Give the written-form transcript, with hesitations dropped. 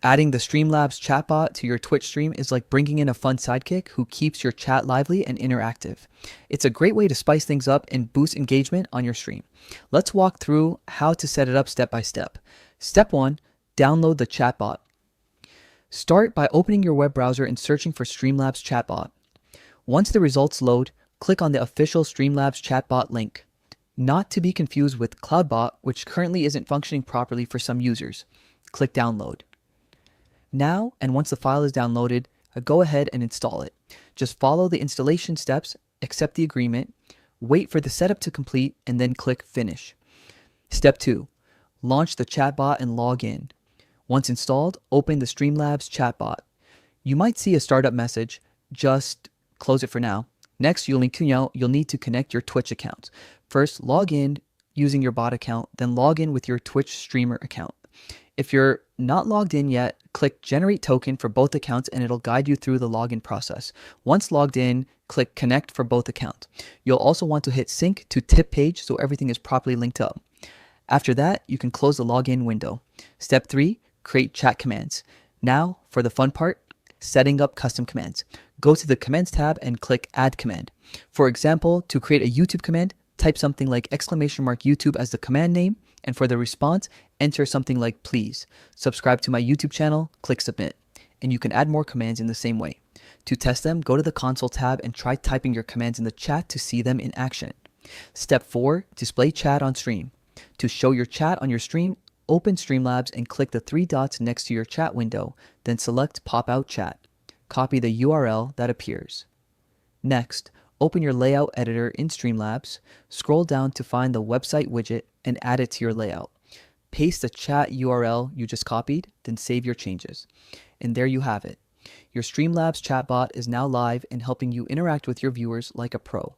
Adding the Streamlabs Chatbot to your Twitch stream is like bringing in a fun sidekick who keeps your chat lively and interactive. It's a great way to spice things up and boost engagement on your stream. Let's walk through how to set it up step by step. Step 1, download the chatbot. Start by opening your web browser and searching for Streamlabs Chatbot. Once the results load, click on the official Streamlabs Chatbot link. Not to be confused with CloudBot, which currently isn't functioning properly for some users. Click download. Now, and once the file is downloaded, go ahead and install it. Just follow the installation steps, accept the agreement, wait for the setup to complete, and then click Finish. Step 2. Launch the chatbot and log in. Once installed, open the Streamlabs chatbot. You might see a startup message, just close it for now. Next, you'll need to connect your Twitch account. First, log in using your bot account, then log in with your Twitch streamer account. If you're not logged in yet, click Generate Token for both accounts and it'll guide you through the login process. Once logged in, click Connect for both accounts. You'll also want to hit Sync to Tip page so everything is properly linked up. After that, you can close the login window. Step 3, create chat commands. Now, for the fun part, setting up custom commands. Go to the Commands tab and click Add Command. For example, to create a YouTube command, type something like !YouTube as the command name, and for the response, enter something like please. Subscribe to my YouTube channel, click submit. And you can add more commands in the same way. To test them, go to the console tab and try typing your commands in the chat to see them in action. Step 4, display chat on stream. To show your chat on your stream, open Streamlabs and click the 3 dots next to your chat window, then select Pop Out Chat. Copy the URL that appears. Next, open your layout editor in Streamlabs, scroll down to find the website widget and add it to your layout. Paste the chat URL you just copied, then save your changes. And there you have it. Your Streamlabs chatbot is now live and helping you interact with your viewers like a pro.